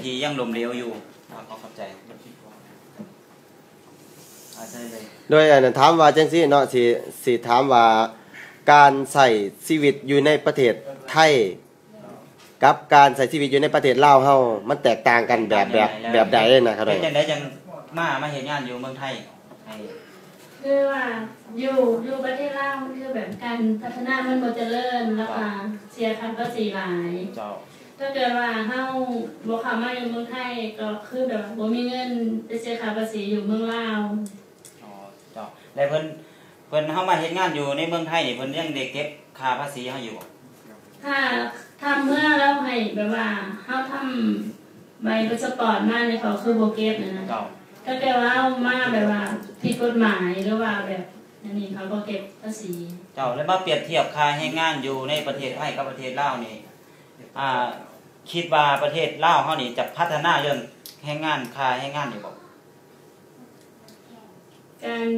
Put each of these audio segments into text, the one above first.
ที่ยังล้มเหลวอยู่ขอเข้าใจโดยถามว่าจังซี่เนาะสิถามว่าการใส่ชีวิตอยู่ในประเทศไทยกับการใส่ชีวิตอยู่ในประเทศลาวเฮามันแตกต่างกันแบบใดนะครับเป็นจังได๋จังมาเฮ็ดงานอยู่เมืองไทยคือว่าอยู่ประเทศลาวคือแบบการพัฒนามันบ่เจริญแล้วก็เสียค่าภาษีหลายถ้าเกิดว่าเฮาบ่เข้ามาอยู่เมืองไทยก็คือแบบบ่มีเงินไปเสียค่าภาษีอยู่เมืองลาวแล้วเพิ่นเฮามาเฮ็ดงานอยู่ในเมืองไทยนี่เพิ่นยังได้เก็บค่าภาษีเฮาอยู่บ่ถ้าทำเมื่อเราให้แบบว่าเฮาทำใบพาสปอร์ตมาเนี่ยเขาคือบ่เก็บนะถ้าเกิดว่าเอามาแบบว่าผิดกฎหมายหรือว่าแบบนี้เขาบ่เก็บภาษีแล้วมาเปรียบเทียบค่าแรงงานอยู่ในประเทศไทยกับประเทศลาวนี่คิดว่าประเทศลาวเฮานี่จะพัฒนาเรื่องแรงงานค่าแรงงานอยู่บ่การ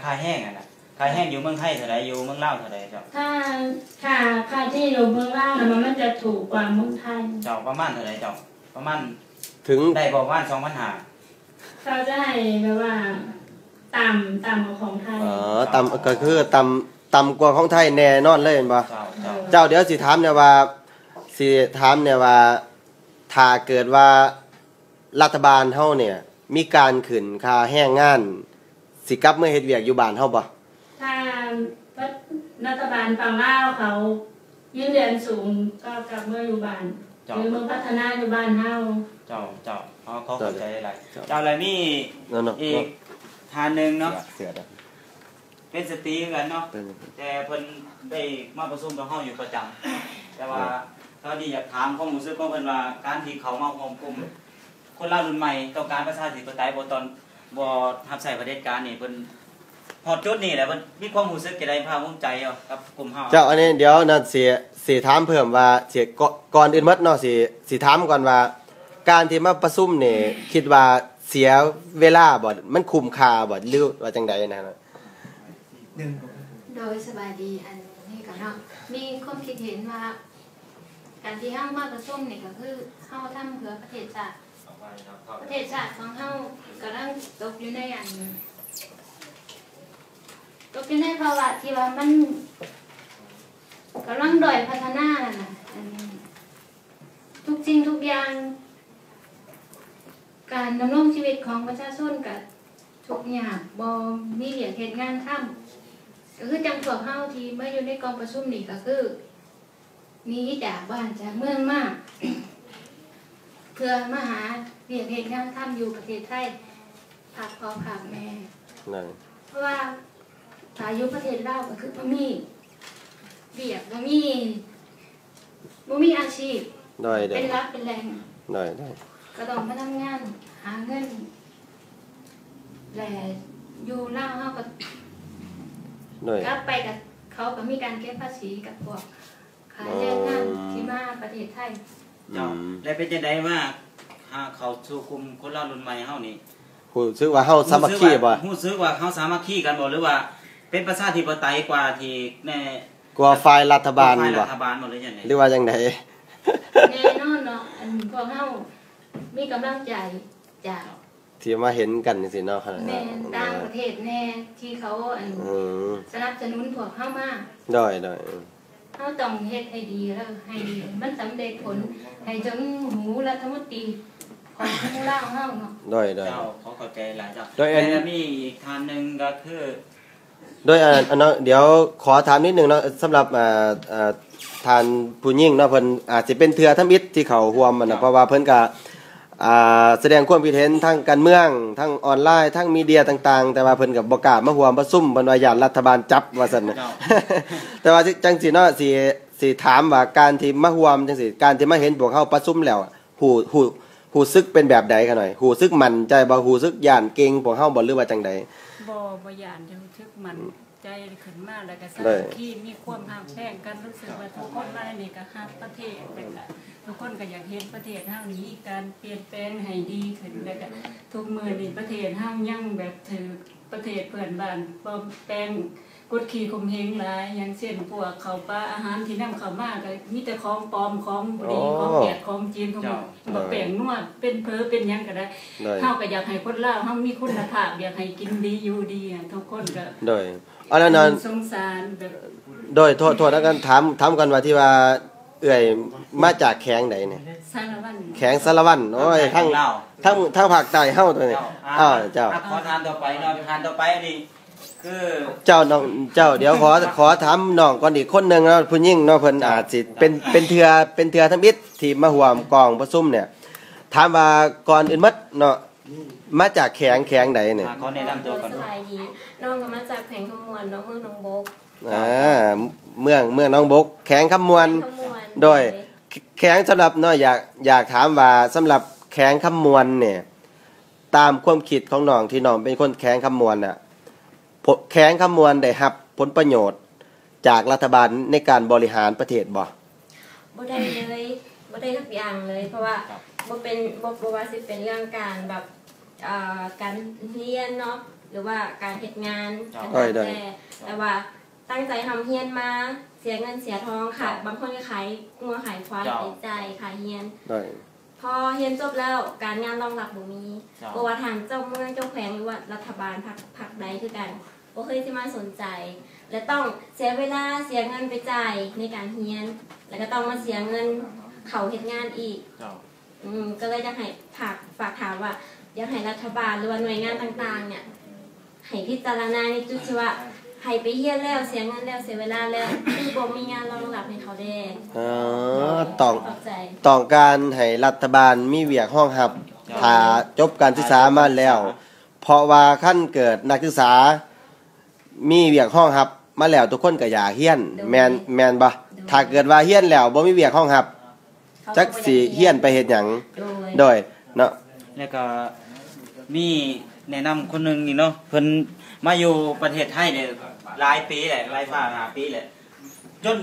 ค่าแห้งน่ะค่าแห้งอยู่เมืองไทยเท่าใดอยู่เมืองลาวเท่าใดเจ้าค่าที่อยู่เมืองลาวน่ะมันจะถูกกว่าเมืองไทยประมาณเท่าใดประมาณถึงได้บ่ประมาณ 2,500 เขาจะให้แบบว่าต่ำกว่าของไทยต่ำก็คือต่ำกว่าของไทยแน่นอนเลยเห็นบ่เจ้าเดี๋ยวสิถามเนี่ยว่าถ้าเกิดว่ารัฐบาลเฮาเนี่ยมีการขึ้นค่าแรงงานสิกลับเมื่อเฮ็ดเวียกอยู่บ้านเฮาบ่ถ้ารัฐบาลฝั่งลาวเขายืนเดือนสูงก็กลับเมื่ออยู่บ้านหรือเมืองพัฒนาอยู่บ้านเฮาเขาเข้าใจหลายอะไรนี่อีกทานนึงเนาะเป็นสตรีกันเนาะแต่เพิ่นได้มาประชุมกับเฮาอยู่ประจำแต่ว่าตอนนี้อยากถามความรู้สึกของเพิ่นว่าการที่เขามาร่วมกลุ่มคนลาวรุ่นใหม่ต้องการประชาธิปไตยบ่รับใช้เผด็จการนี่เพิ่นฮอดจุดนี้แหละเพิ่นมีความรู้สึกจะได้ภาคภูมิใจกับกลุ่มเฮาเจ้าอันนี้เดี๋ยวน่ะสิถามเพิ่มว่าสิก่อนอื่นหมดเนาะสิถามก่อนว่าการที่มาประชุมนี่คิดว่าเสียเวลาบ่มันคุ้มค่าบ่หรือว่าจังได๋นะโดยสบายดีอันนี้ก็เนาะมีความคิดเห็นว่าการที่เฮามาประชุมนี่ก็คือเฮาทำเพื่อประเทศชาติของเฮากำลังตกอยู่ในภาวะที่ว่ามันกำลังด้อยพัฒนาน่ะทุกสิ่งทุกอย่างการดำรงชีวิตของประชาชนก็ทุกอย่างบ่มีเวียกเฮ็ดงานทำก็คือจังพวกเฮาที่มาอยู่ในกองประชุมนี่ก็คือหนีจากบ้านจากเมืองมาเพื่อมาหาเวียกเฮ็ดงานทำอยู่ประเทศไทยพักพ่อพักแม่เพราะว่าถ้าอยู่ประเทศลาวก็คือบ่มีเวียกบ่มีอาชีพเป็นรักเป็นแรงได้ก็ต้องมาทำงานหาเงินและอยู่ลาวเฮาก็กลับไปกับเขาก็มีการเก็บภาษีกับพวกขายแรงงานที่มาประเทศไทยแล้วเป็นจังได๋ว่าเขาสู่กลุ่มคนลาวรุ่นใหม่เฮานี่รู้สึกว่าเฮาสามัคคีบ่รู้สึกว่าเฮาสามัคคีกันบ่หรือว่าเป็นประชาธิปไตยกว่าที่กว่าฝ่ายรัฐบาลบ่หรือว่าจังได๋แน่นอนเนาะพวกเฮามีกำลังใจจากที่มาเห็นกันจังซี่เนาะแม่ต่างประเทศแน่ที่เขาสนับสนุนพวกเฮามาได้เฮาต้องเฮ็ดให้ดีแล้วให้มันสำเร็จผลให้จนหูรัฐมนตรีของลาวเฮาเนาะได้เขาเข้าใจหลายจ้ะโดยมีอีกทานนึงก็คือโดยเดี๋ยวขอถามนิดนึงเนาะสำหรับทานผู้หญิงเนาะเพิ่นอาจสิเป็นเทื่อทมิตรที่เขาร่วมมันน่ะเพราะว่าเพิ่นก็แสดงความคิดเห็นทั้งการเมืองทั้งออนไลน์ทั้งมีเดียต่างๆแต่ว่าเพิ่นก็บ่กล้ามาร่วมประชุมเพิ่นว่าญาติรัฐบาลจับว่าซั่นแต่ว่าจังซี่เนาะสิถามว่าการที่มาร่วมจังซี่การที่มาเห็นพวกเฮาประชุมแล้วฮู้สึกเป็นแบบใดกันหน่อยฮู้สึกมั่นใจบ่ฮู้สึกย่านเก่งพวกเฮาบ่หรือว่าจังใดบ่ย่านรู้สึกมั่นใจขึ้นมาแล้วก็สามัคคีมีความฮักแพงกันรู้สึกว่าทุกคนมานี่ก็ฮักประเทศเป็นทุกคนก็อยากเห็นประเทศเฮานี้การเปลี่ยนแปลงให้ดีขึ้นแล้วก็ทุกมื้อนี้ประเทศเฮายังแบบถือประเทศเพื่อนบ้านปลอมแปลง กดขี่ข่มเหงหลายอย่างเช่นพวกข้าวปลาอาหารที่นำเข้ามาก็มีแต่ของปลอมของบ่ดีของแปลกของจีนของบ่แป้งนวดเป็นเพ้อเป็นหยังก็ได้เฮาก็อยากให้คนลาวเฮามีคุณภาพอยากให้กินดีอยู่ดีทุกคนก็โดยอันนั้นสงสารแบบโดยโทษแล้วกันถามกันว่าที่ว่าเอื้อยมาจากแข้งใดเนี่ยสารวัตรแข้งสารวัตรโอ้ยทั้งภาคใต้เฮาตัวนี้เจ้าขอทานต่อไปทานต่อไปนี่คือเจ้าน้องเจ้าเดี๋ยวขอถามน้องก่อนอีกคนนึงเนาะผู้หญิงเนาะเพิ่นอาจสิเป็นเทือทมิตรที่มาร่วมกองประชุมเนี่ยถามว่าก่อนอื่นหมดเนาะมาจากแข้งใดเนี่ยขอแนะนำตัวก่อนสบายดีน้องก็มาจากแขวงขมวนน้องเมืองหนองบกเมืองหนองบกแข้งคำมวลโดยแข้งสำหรับเนาะอยากถามว่าสำหรับแข้งคำมวลเนี่ยตามความคิดของน้องที่น้องเป็นคนแข้งคำมวลน่ะแข้งคำมวลได้รับผลประโยชน์จากรัฐบาลในการบริหารประเทศบ่ได้เลยบ่ได้ทุกอย่างเลยเพราะว่าบ่ว่าสิเป็นเรื่องการแบบการเรียนเนาะหรือว่าการเฮ็ดงานแต่ว่าตั้งใจทำเฮียนมาเสียเงินเสียทองค่ะบางคนก็ขายงัวขายควายขายใจขายเฮียนพอเฮียนจบแล้วการงานรองรับบ่มีบ่ว่าทางเจ้าเมืองเจ้าแขวงหรือว่ารัฐบาลพรรคใดคือกันบ่เคยสิมาสนใจและต้องเสียเวลาเสียเงินไปจ่ายในการเฮียนแล้วก็ต้องมาเสียเงินเข้าเฮ็ดงานอีกก็เลยจะให้ฝากถามว่าอยากให้รัฐบาลหรือว่าหน่วยงานต่างๆเนี่ยให้พิจารณาในจุดที่ว่าให้ไปเฮียนแล้วเสียเงินแล้วเสียเวลาแล้วคือบ่มีงานรองรับให้เขาแด้ต้องการให้รัฐบาลมีเวียกห้องรับถ้าจบการศึกษามาแล้วเพราะว่าขั้นเกิดนักศึกษามีเวียกห้องรับมาแล้วทุกคนก็อยากเฮียนแม่นบ่ถ้าเกิดว่าเฮียนแล้วบ่มีเวียกห้องรับจักสิเฮียนไปเฮ็ดหยังโดยเนาะแล้วก็มีแนะนำคนนึงนี่เนาะเพิ่นมาอยู่ประเทศไทยเนี่ยหลายปีแหละหลาย5 ปีแหละจน